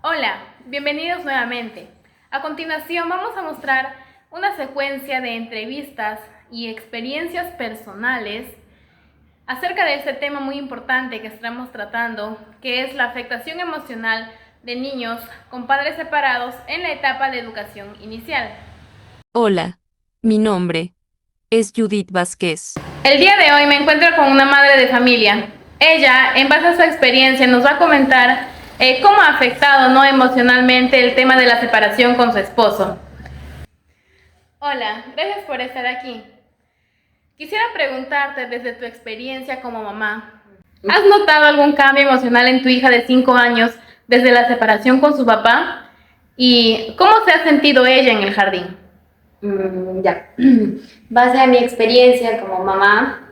Hola, bienvenidos nuevamente. A continuación vamos a mostrar una secuencia de entrevistas y experiencias personales acerca de este tema muy importante que estamos tratando, que es la afectación emocional de niños con padres separados en la etapa de educación inicial. Hola, mi nombre es Judith Vázquez. El día de hoy me encuentro con una madre de familia. Ella, en base a su experiencia, nos va a comentar cómo ha afectado no emocionalmente el tema de la separación con su esposo. Hola, gracias por estar aquí. Quisiera preguntarte desde tu experiencia como mamá, ¿has notado algún cambio emocional en tu hija de 5 años desde la separación con su papá? ¿Y cómo se ha sentido ella en el jardín? Ya. Base a mi experiencia como mamá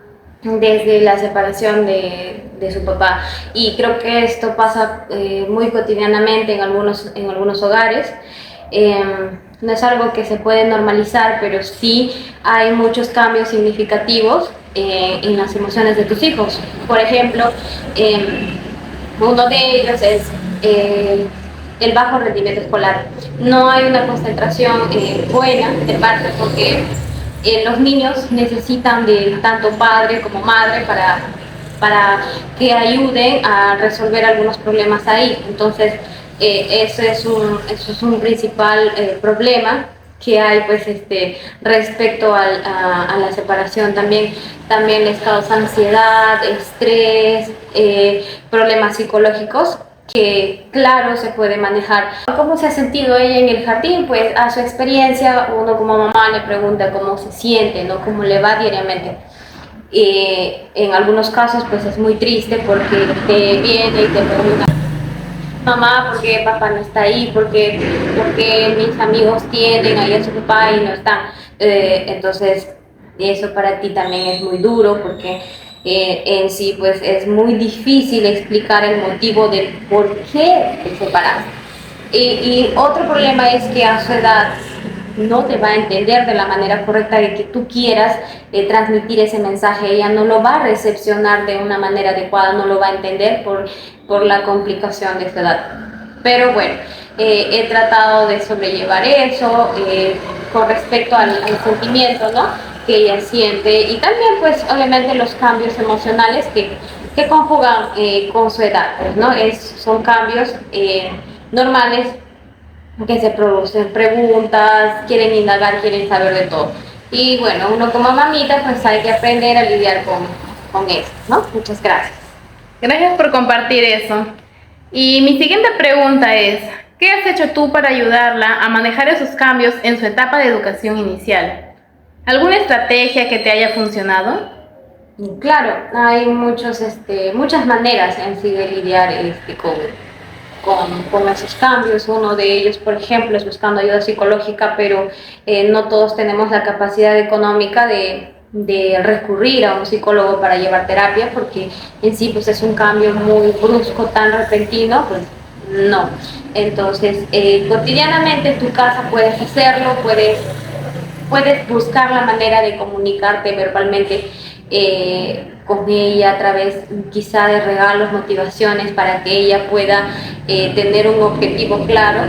desde la separación de su papá, y creo que esto pasa muy cotidianamente en algunos hogares. No es algo que se puede normalizar, pero sí hay muchos cambios significativos en las emociones de tus hijos. Por ejemplo, uno de ellos es el bajo rendimiento escolar. No hay una concentración buena de parte, porque los niños necesitan de tanto padre como madre para que ayuden a resolver algunos problemas ahí. Entonces, eso es un principal problema que hay, pues, respecto a la separación. También les causa ansiedad, estrés, problemas psicológicos que, claro, se puede manejar. ¿Cómo se ha sentido ella en el jardín? Pues a su experiencia uno como mamá le pregunta cómo se siente, ¿no? Cómo le va diariamente. En algunos casos pues es muy triste, porque te viene y te pregunta: mamá, ¿por qué papá no está ahí? ¿Por qué mis amigos tienen ahí a su papá y no están? Entonces, eso para ti también es muy duro, porque en sí pues es muy difícil explicar el motivo del por qué te separaste. Y otro problema es que a su edad no te va a entender de la manera correcta de que tú quieras transmitir ese mensaje. Ella no lo va a recepcionar de una manera adecuada, no lo va a entender por la complicación de su edad. Pero bueno, he tratado de sobrellevar eso con respecto al sentimiento, ¿no?, que ella siente, y también pues obviamente los cambios emocionales que conjugan con su edad, pues, ¿no? Son cambios normales que se producen, preguntas, quieren indagar, quieren saber de todo. Y bueno, uno como mamita pues hay que aprender a lidiar con eso, ¿no? Muchas gracias. Gracias por compartir eso. Y mi siguiente pregunta es, ¿qué has hecho tú para ayudarla a manejar esos cambios en su etapa de educación inicial? ¿Alguna estrategia que te haya funcionado? Claro, hay muchas maneras en sí de lidiar con esos cambios. Uno de ellos, por ejemplo, es buscando ayuda psicológica, pero no todos tenemos la capacidad económica de recurrir a un psicólogo para llevar terapia, porque en sí pues es un cambio muy brusco, tan repentino, pues no. Entonces, cotidianamente en tu casa puedes hacerlo, puedes buscar la manera de comunicarte verbalmente con ella a través quizá de regalos, motivaciones, para que ella pueda tener un objetivo claro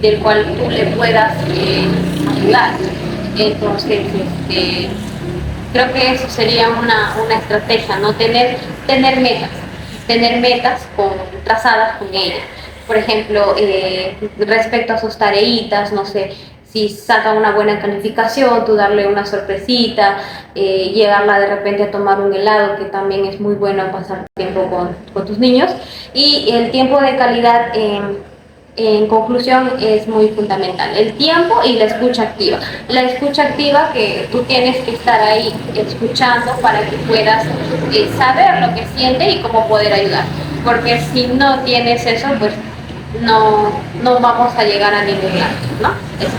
del cual tú le puedas ayudar. Entonces, creo que eso sería una estrategia, ¿no? Tener metas trazadas con ella. Por ejemplo, respecto a sus tareitas, no sé, si saca una buena calificación, tú darle una sorpresita, llegarla de repente a tomar un helado, que también es muy bueno pasar tiempo con tus niños. Y el tiempo de calidad, en conclusión, es muy fundamental. El tiempo y la escucha activa. La escucha activa, que tú tienes que estar ahí escuchando para que puedas saber lo que siente y cómo poder ayudar. Porque si no tienes eso, pues no vamos a llegar a ningún lado, ¿no? Eso.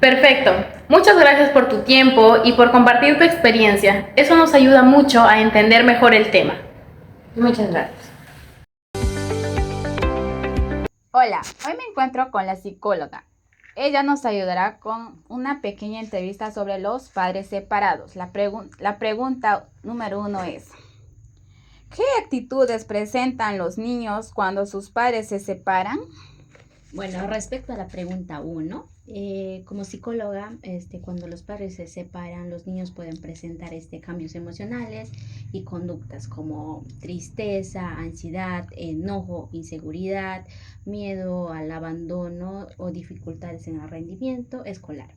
Perfecto. Muchas gracias por tu tiempo y por compartir tu experiencia. Eso nos ayuda mucho a entender mejor el tema. Muchas gracias. Hola, hoy me encuentro con la psicóloga. Ella nos ayudará con una pequeña entrevista sobre los padres separados. La pregunta número 1 es: ¿qué actitudes presentan los niños cuando sus padres se separan? Bueno, respecto a la pregunta 1, como psicóloga, cuando los padres se separan, los niños pueden presentar cambios emocionales y conductas como tristeza, ansiedad, enojo, inseguridad, miedo al abandono o dificultades en el rendimiento escolar.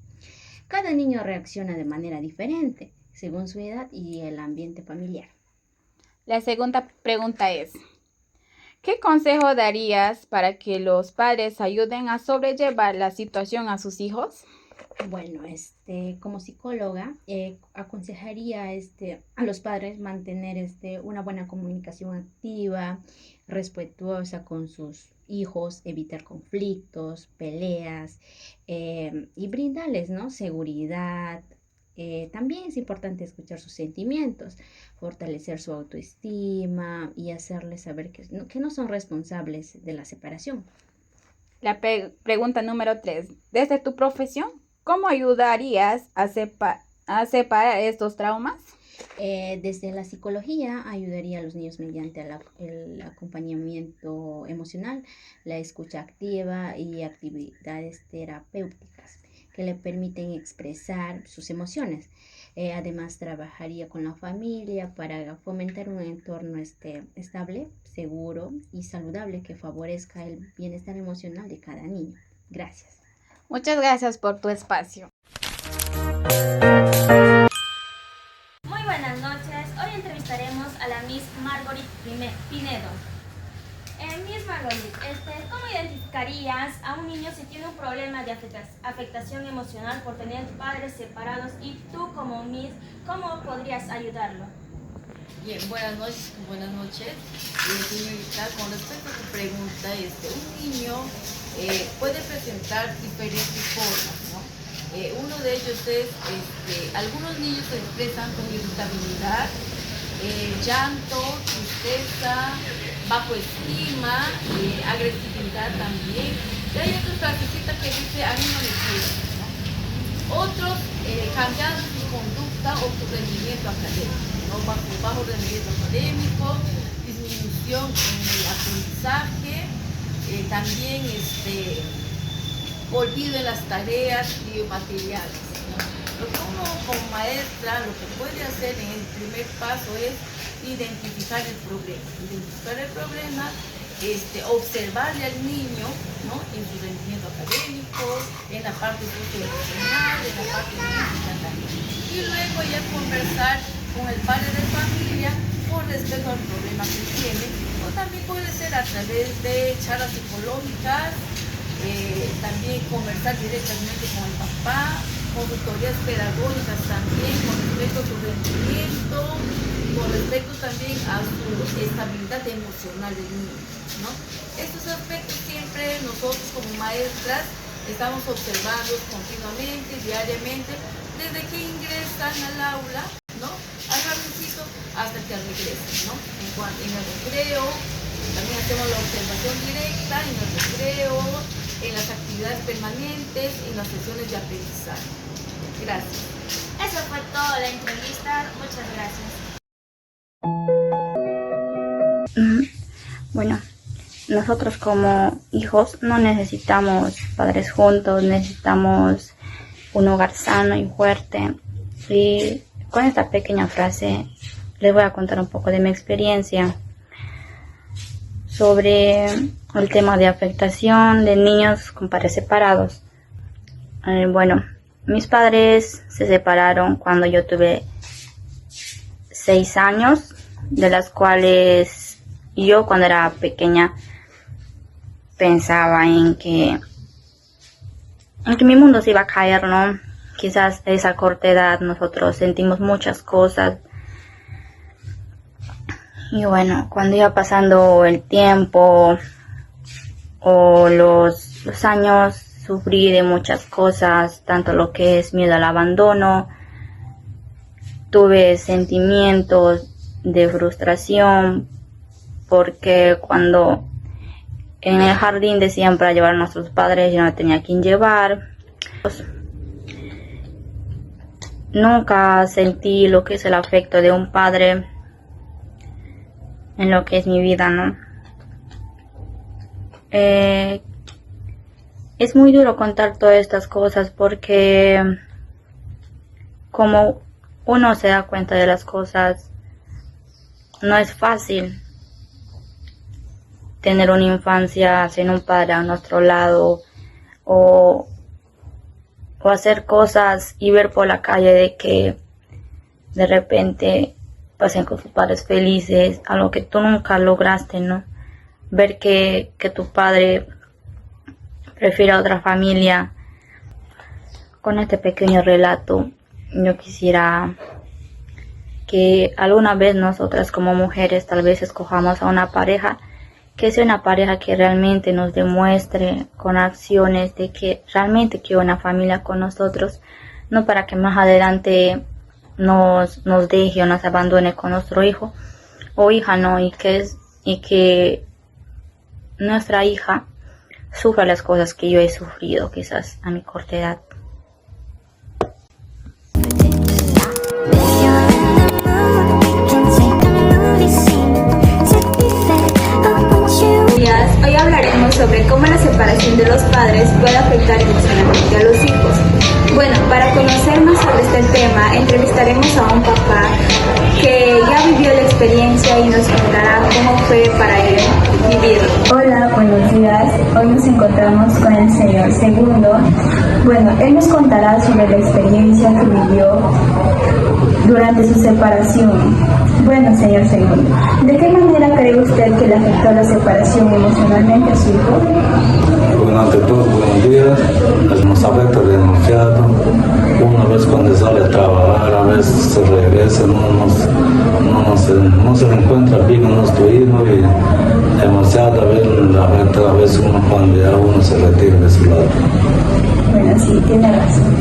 Cada niño reacciona de manera diferente según su edad y el ambiente familiar. La segunda pregunta es, ¿qué consejo darías para que los padres ayuden a sobrellevar la situación a sus hijos? Bueno, como psicóloga, aconsejaría a los padres mantener una buena comunicación activa, respetuosa con sus hijos, evitar conflictos, peleas y brindarles, ¿no?, seguridad. También es importante escuchar sus sentimientos, fortalecer su autoestima y hacerles saber que no son responsables de la separación. La pregunta número 3. Desde tu profesión, ¿cómo ayudarías a separar estos traumas? Desde la psicología ayudaría a los niños mediante el acompañamiento emocional, la escucha activa y actividades terapéuticas que le permiten expresar sus emociones. Además, trabajaría con la familia para fomentar un entorno estable, seguro y saludable que favorezca el bienestar emocional de cada niño. Gracias. Muchas gracias por tu espacio. Muy buenas noches, hoy entrevistaremos a la Miss Margorit Pinedo. Miss Margorit, ¿cómo identificarías a un niño si tiene un problema de afectación emocional por tener padres separados y tú como Miss, cómo podrías ayudarlo? Bien, buenas noches. Señorita, con respecto a tu pregunta, un niño puede presentar diferentes formas, ¿no? Uno de ellos es, algunos niños se expresan con irritabilidad, llanto, tristeza, bajo estima, agresividad también. Y hay otros frasecitas que dice, a mí no me quieren, ¿no? Otros cambiando su conducta o su rendimiento académico, ¿no? Bajo rendimiento académico, disminución en el aprendizaje, también olvido en las tareas y materiales, ¿no? Lo que uno como maestra lo que puede hacer en el primer paso es identificar el problema, observarle al niño, ¿no?, en su rendimiento académico, en la parte socioemocional, en la parte física también. Y luego ya conversar con el padre de familia con respecto al problema que tiene, o también puede ser a través de charlas psicológicas, también conversar directamente con el papá, consultorías pedagógicas también con respecto a su rendimiento, con respecto también a su estabilidad emocional del niño, ¿no? Estos aspectos siempre nosotros como maestras estamos observando continuamente, diariamente, desde que ingresan al aula, ¿no?, al jardíncito hasta que regresan, ¿no? En el recreo, también hacemos la observación directa en el recreo, en las actividades permanentes, en las sesiones de aprendizaje. Gracias. Eso fue toda la entrevista, muchas gracias. Bueno, nosotros como hijos no necesitamos padres juntos, necesitamos un hogar sano y fuerte. Y con esta pequeña frase les voy a contar un poco de mi experiencia sobre el tema de afectación de niños con padres separados. Bueno, mis padres se separaron cuando yo tuve 6 años, de las cuales yo cuando era pequeña pensaba en que mi mundo se iba a caer, ¿no? Quizás a esa corta edad nosotros sentimos muchas cosas. Y bueno, cuando iba pasando el tiempo o los años, sufrí de muchas cosas, tanto lo que es miedo al abandono, tuve sentimientos de frustración, porque cuando en el jardín decían para llevar a nuestros padres, yo no tenía quien llevar. Nunca sentí lo que es el afecto de un padre en lo que es mi vida, ¿no? Es muy duro contar todas estas cosas porque como uno se da cuenta de las cosas, no es fácil tener una infancia sin un padre a nuestro lado o hacer cosas y ver por la calle de que de repente pasen con tus padres felices, algo que tú nunca lograste, ¿no? Ver que tu padre prefiere a otra familia. Con este pequeño relato, yo quisiera que alguna vez nosotras como mujeres tal vez escojamos a una pareja que sea una pareja que realmente nos demuestre con acciones de que realmente quiere una familia con nosotros, no para que más adelante nos deje o nos abandone con nuestro hijo o hija, no, y que nuestra hija sufra las cosas que yo he sufrido quizás a mi corta edad. Hoy hablaremos sobre cómo la separación de los padres puede afectar emocionalmente a los hijos. Bueno, para conocer más sobre este tema, entrevistaremos a un papá que ya vivió la experiencia y nos contará cómo fue para él vivirlo. Hola, buenos días. Hoy nos encontramos con el señor Segundo. Bueno, él nos contará sobre la experiencia que vivió durante su separación. Bueno, señor Segundo, ¿de qué manera cree usted que le afectó la separación emocionalmente a su hijo? Bueno, ante todo, buenos días. Nos afecta demasiado. Una vez cuando sale a trabajar, a veces se regresa, no se encuentra bien con nuestro hijo y demasiado a veces uno cuando ya uno se retira de su lado. Bueno, sí, tiene razón.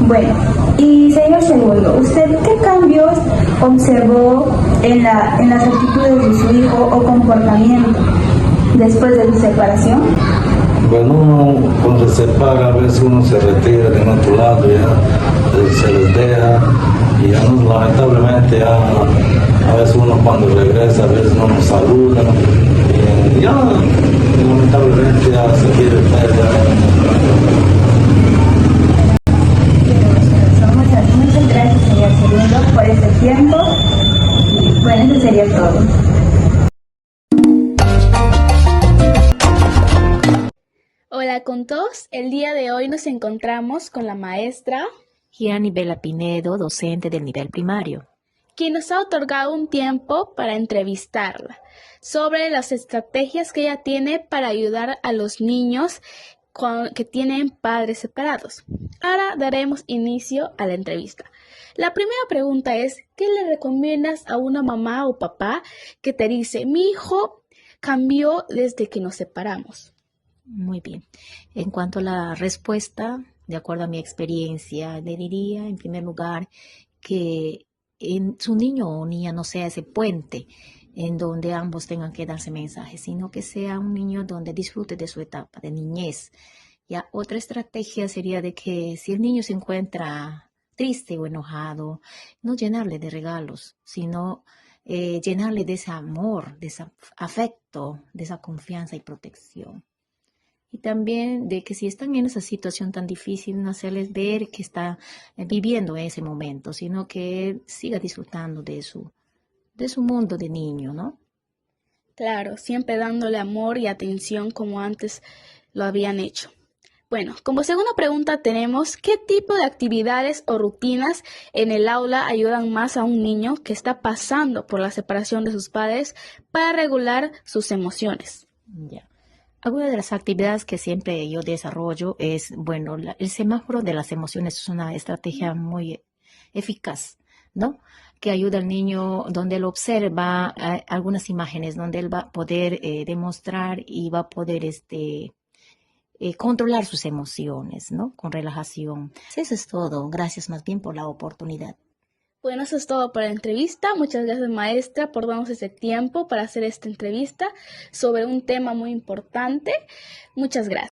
Bueno, y señor Segundo, ¿usted qué cambios observó en las actitudes de su hijo o comportamiento después de su separación? Bueno, uno cuando se separa, a veces uno se retira de otro lado, ya se les deja y ya no, lamentablemente ya a veces uno cuando regresa, a veces no nos saluda y ya lamentablemente ya se quiere perder. Muchas gracias, señor Segundo, por este tiempo. Y bueno, eso sería todo. Hola con todos, el día de hoy nos encontramos con la maestra Gianni Bella Pinedo, docente del nivel primario, quien nos ha otorgado un tiempo para entrevistarla sobre las estrategias que ella tiene para ayudar a los niños que tienen padres separados. Ahora daremos inicio a la entrevista. La primera pregunta es, ¿qué le recomiendas a una mamá o papá que te dice, mi hijo cambió desde que nos separamos? Muy bien. En cuanto a la respuesta, de acuerdo a mi experiencia, le diría en primer lugar que su niño o niña no sea ese puente en donde ambos tengan que darse mensajes, sino que sea un niño donde disfrute de su etapa de niñez. Ya otra estrategia sería de que si el niño se encuentra triste o enojado, no llenarle de regalos, sino llenarle de ese amor, de ese afecto, de esa confianza y protección. Y también de que si están en esa situación tan difícil, no hacerles ver que está viviendo ese momento, sino que él siga disfrutando de su mundo de niño, ¿no? Claro, siempre dándole amor y atención como antes lo habían hecho. Bueno, como segunda pregunta tenemos, ¿qué tipo de actividades o rutinas en el aula ayudan más a un niño que está pasando por la separación de sus padres para regular sus emociones? Ya. Algunas de las actividades que siempre yo desarrollo es, bueno, el semáforo de las emociones es una estrategia muy eficaz, ¿no? Que ayuda al niño donde él observa algunas imágenes, donde él va a poder demostrar y va a poder controlar sus emociones, ¿no? Con relajación. Eso es todo. Gracias más bien por la oportunidad. Bueno, eso es todo por la entrevista. Muchas gracias, maestra, por darnos ese tiempo para hacer esta entrevista sobre un tema muy importante. Muchas gracias.